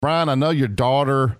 Bryan, I know your daughter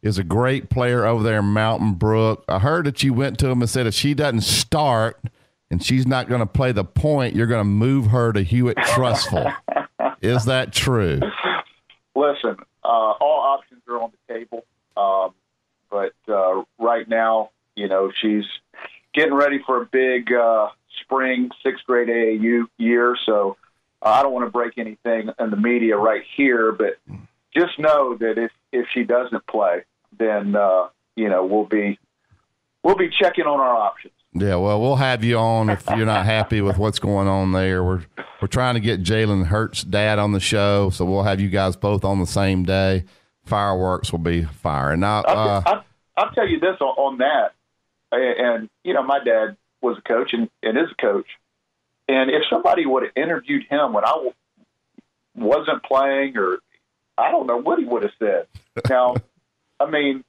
is a great player over there in Mountain Brook. I heard that you went to him and said if she doesn't start and she's not going to play the point, you're going to move her to Hewitt Trustful. Is that true? Listen, all options are on the table. But right now, she's getting ready for a big spring 6th grade AAU year. So I don't want to break anything in the media right here, but just know that if she doesn't play, then, we'll be checking on our options. Yeah, well, we'll have you on if you're not happy with what's going on there. We're trying to get Jalen Hurts' dad on the show, so we'll have you guys both on the same day. Fireworks will be firing. Now, I'll tell you this on that, and my dad was a coach and is a coach, and if somebody would have interviewed him when I wasn't playing, or I don't know what he would have said. Now, I mean.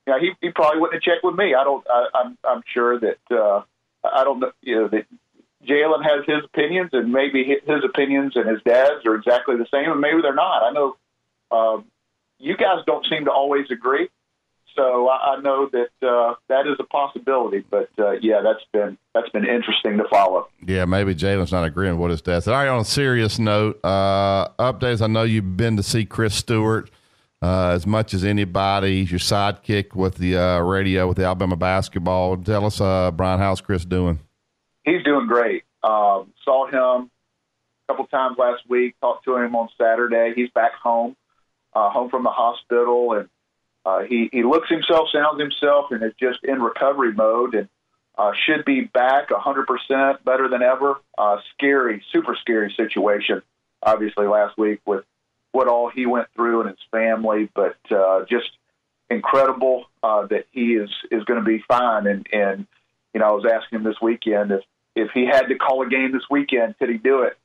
Yeah, he probably wouldn't have checked with me. I'm sure that I don't know. That Jalen has his opinions, and maybe his opinions and his dad's are exactly the same, and maybe they're not. I know you guys don't seem to always agree, so I know that that is a possibility. But yeah, that's been interesting to follow. Yeah, maybe Jalen's not agreeing with what his dad said. All right, on a serious note, updates. I know you've been to see Chris Stewart. As much as anybody, he's your sidekick with the radio with the Alabama basketball. Tell us, Bryan, how's Chris doing? He's doing great. Saw him a couple times last week, talked to him on Saturday. He's back home from the hospital, and he looks himself, sounds himself, and is just in recovery mode, and should be back 100% better than ever. Scary, super scary situation, obviously, last week with what all he went through and his family, but just incredible that he is going to be fine. And I was asking him this weekend if he had to call a game this weekend, could he do it?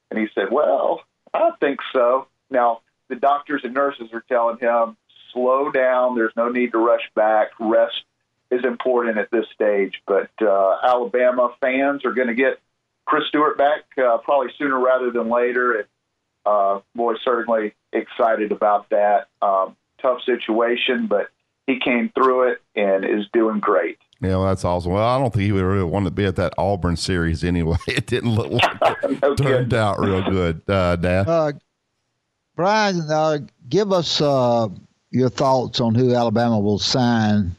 And he said, well, I think so. Now, the doctors and nurses are telling him, slow down. There's no need to rush back. Rest is important at this stage. But Alabama fans are going to get Chris Stewart back probably sooner rather than later. And boy, certainly excited about that. Tough situation, but he came through it and is doing great. Yeah, well, that's awesome. Well, I don't think he would really want to be at that Auburn series anyway. It didn't look like it turned out real good, Dad. Bryan, give us your thoughts on who Alabama will sign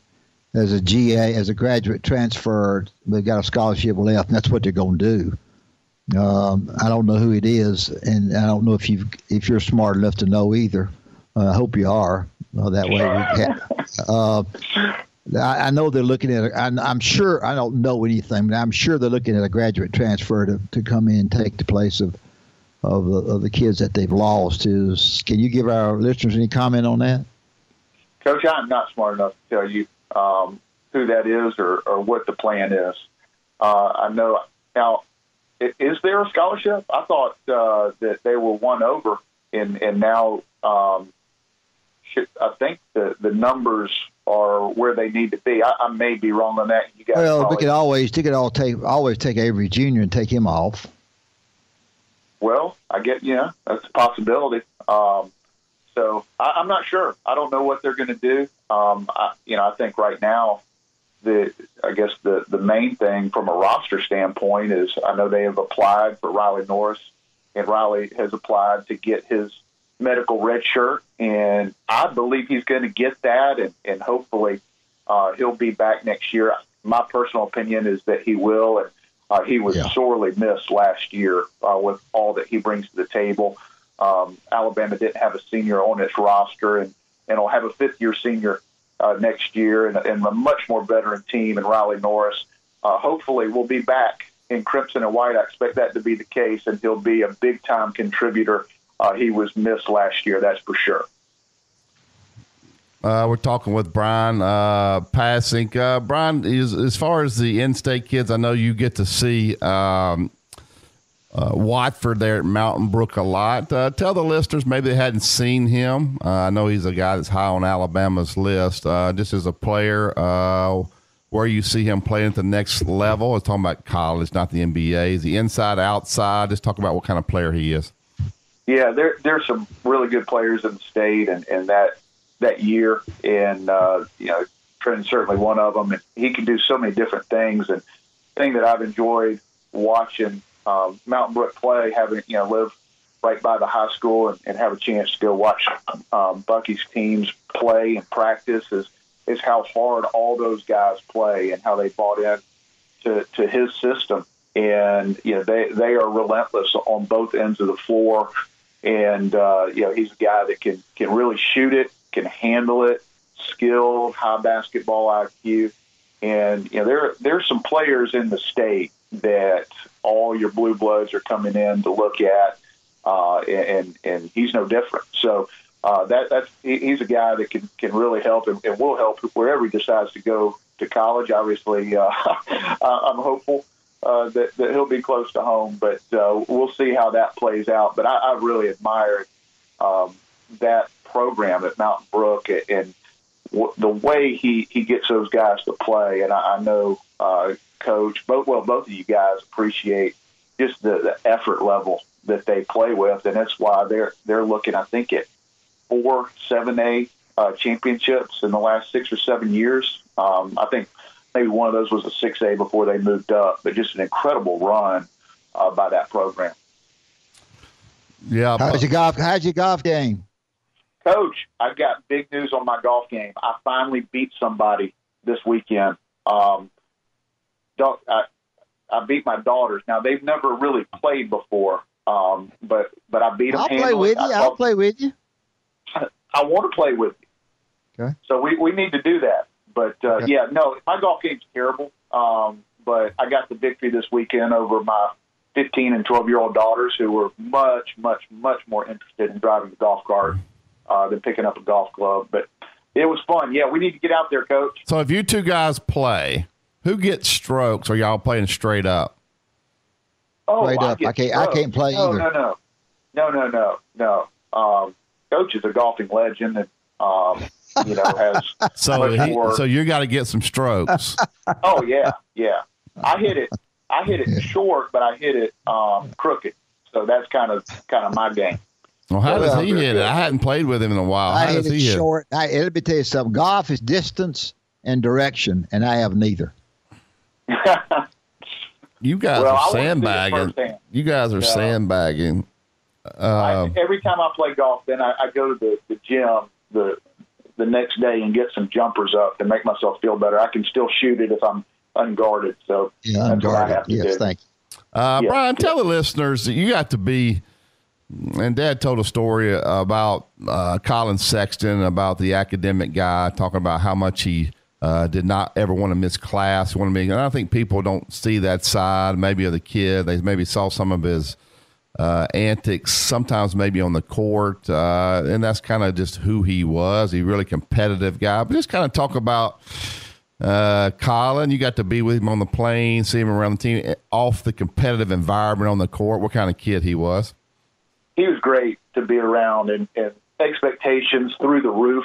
as a GA, as a graduate transfer. They've got a scholarship left, and that's what they're going to do. I don't know who it is, and I don't know if you're smart enough to know either. I hope you are. That way, I know they're looking at. I'm sure I don't know anything, but I'm sure they're looking at a graduate transfer to come in and take the place of the kids that they've lost. Can you give our listeners any comment on that? Coach, I'm not smart enough to tell you who that is or what the plan is. I know now. Is there a scholarship? I thought that they were won over, and now I think the numbers are where they need to be. I may be wrong on that. You guys they could always take Avery Jr. and take him off. Well, I get that's a possibility. So I'm not sure. I don't know what they're going to do. I think right now. I guess the main thing from a roster standpoint is I know they have applied for Riley Norris, and Riley has applied to get his medical red shirt, and I believe he's going to get that, and hopefully he'll be back next year. My personal opinion is that he will, and he was sorely missed last year with all that he brings to the table. Alabama didn't have a senior on its roster, and will have a fifth-year senior next year, and a much more veteran team in Riley Norris. Hopefully we'll be back in crimson and white. I expect that to be the case, and he'll be a big-time contributor. He was missed last year, that's for sure. We're talking with Bryan Passink. Bryan, as far as the in-state kids, I know you get to see Watford there at Mountain Brook a lot. Tell the listeners maybe they hadn't seen him. I know he's a guy that's high on Alabama's list. Just as a player, where you see him playing at the next level. I was talking about college, not the NBA. Is he inside, outside? Just talk about what kind of player he is. Yeah, there's some really good players in the state, and that year, and Trent's certainly one of them. And he can do so many different things. And the thing that I've enjoyed watching Mountain Brook play, having live right by the high school and have a chance to go watch Bucky's teams play and practice is how hard all those guys play and how they bought in to his system. And they are relentless on both ends of the floor. And he's a guy that can really shoot it, can handle it, skilled, high basketball IQ. And there's some players in the state that all your blue bloods are coming in to look at, and he's no different. So he's a guy that can really help and will help wherever he decides to go to college. Obviously, I'm hopeful that he'll be close to home, but we'll see how that plays out. But I really admired that program at Mountain Brook and the way he gets those guys to play. And I know Coach, both of you guys appreciate just the effort level that they play with, and that's why they're looking, I think, at 4 7A championships in the last 6 or 7 years. I think maybe one of those was a 6A before they moved up, but just an incredible run by that program. Yeah. How's your golf game? Coach, I've got big news on my golf game. I finally beat somebody this weekend. I beat my daughters. Now, they've never really played before, but I beat them. I'll play with you. I want to play with you. Okay. So we need to do that. But, okay. My golf game's terrible. But I got the victory this weekend over my 15 and 12-year-old daughters who were much, much, much more interested in driving a golf cart than picking up a golf club. But it was fun. Yeah, we need to get out there, Coach. So if you two guys play, who gets strokes? Or y'all playing straight up? Oh, straight up. I can't play either. No. Coach is a golfing legend and has so you got to get some strokes. Oh yeah. I hit it short, but I hit it crooked. So that's kind of my game. Well, how does he hit it? I hadn't played with him in a while. How does he hit it? Short. Let me tell you something. Golf is distance and direction, and I have neither. You guys are sandbagging. You guys are sandbagging. Every time I play golf, then I go to the gym the next day and get some jumpers up to make myself feel better. I can still shoot it if I'm unguarded. So that's what I have to do. Thank you. Bryan, tell the listeners that you got to be, and Dad told a story about Colin Sexton, about the academic guy, talking about how much he did not ever want to miss class. And I think people don't see that side maybe of the kid. They maybe saw some of his antics, sometimes maybe on the court, and that's kind of just who he was. He's a really competitive guy. But just kind of talk about Colin. You got to be with him on the plane, see him around the team, off the competitive environment on the court. What kind of kid he was? He was great to be around, and expectations through the roof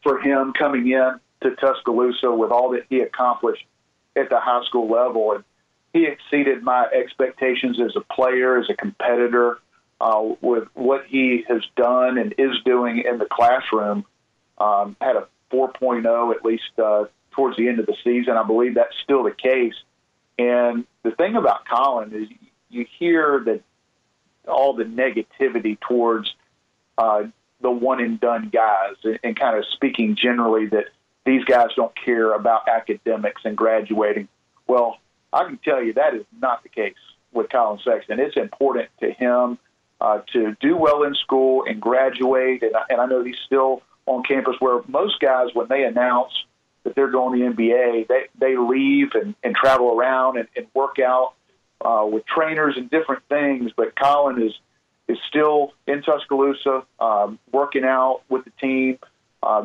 for him coming in to Tuscaloosa with all that he accomplished at the high school level. And he exceeded my expectations as a player, as a competitor, with what he has done and is doing in the classroom. Had a 4.0 at least towards the end of the season. I believe that's still the case. And the thing about Colin is you hear that all the negativity towards the one-and-done guys and kind of speaking generally that these guys don't care about academics and graduating. Well, I can tell you that is not the case with Colin Sexton. It's important to him to do well in school and graduate. And I know he's still on campus where most guys, when they announce that they're going to the NBA, they leave and travel around and work out with trainers and different things. But Colin is still in Tuscaloosa, working out with the team,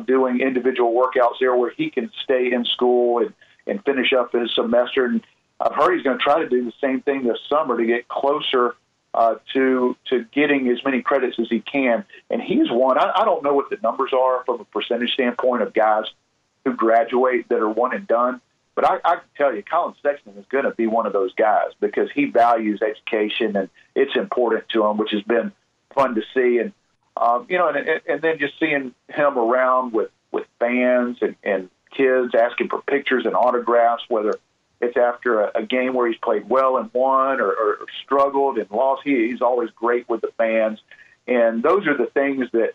doing individual workouts there where he can stay in school and finish up his semester. And I've heard he's going to try to do the same thing this summer to get closer to getting as many credits as he can. And he's one. I don't know what the numbers are from a percentage standpoint of guys who graduate that are one and done. But I can tell you, Colin Sexton is going to be one of those guys because he values education and it's important to him, which has been fun to see. And, and then just seeing him around with fans and kids asking for pictures and autographs, whether it's after a game where he's played well and won or struggled and lost. He's always great with the fans. And those are the things that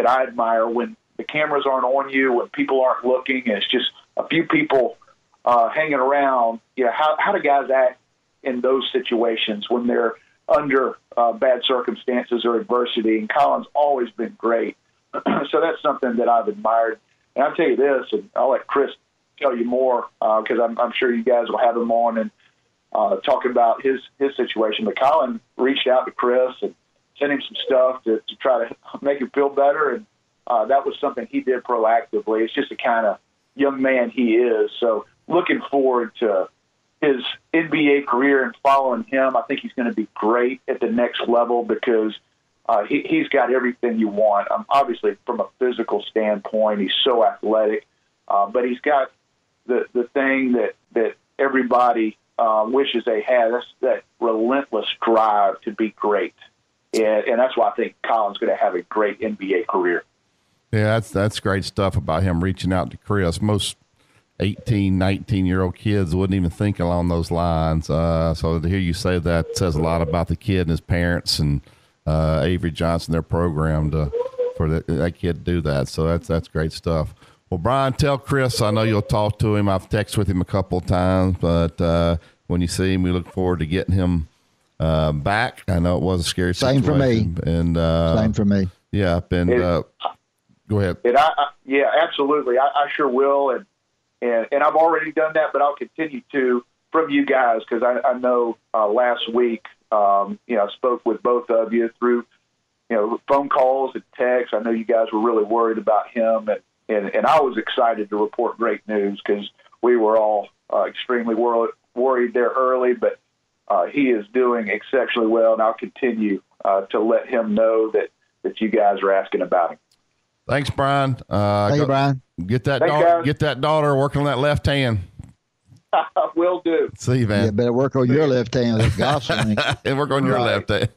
I admire when the cameras aren't on you, when people aren't looking, and it's just a few people hanging around. How do guys act in those situations when they're under bad circumstances or adversity? And Colin's always been great. So that's something that I've admired. And I'll tell you this, and I'll let Chris tell you more because I'm sure you guys will have him on and talk about his situation. But Colin reached out to Chris and sent him some stuff to try to make him feel better. And that was something he did proactively. It's just the kind of young man he is. So looking forward to his NBA career and following him. I think he's going to be great at the next level because he's got everything you want. Obviously, from a physical standpoint, he's so athletic, but he's got the thing that everybody wishes they had. That's that relentless drive to be great. And that's why I think Colin's going to have a great NBA career. Yeah, that's great stuff about him reaching out to Chris. Most 18, 19-year-old kids wouldn't even think along those lines. So to hear you say that says a lot about the kid and his parents and Avery Johnson, their program for that kid to do that. So that's great stuff. Well, Bryan, tell Chris, I know you'll talk to him. I've texted with him a couple of times, but when you see him, we look forward to getting him back. I know it was a scary situation. Same for me. And same for me. Yeah. And go ahead. Yeah, absolutely. I sure will. And I've already done that, but I'll continue to from you guys because I know last week, I spoke with both of you through, phone calls and texts. I know you guys were really worried about him, and I was excited to report great news because we were all extremely worried there early, but he is doing exceptionally well, and I'll continue to let him know that you guys are asking about him. Thanks, Bryan. Thank you, Bryan. Get that daughter working on that left hand. Will do. See you, man. You better work on your left hand with gospel. And work on your left hand.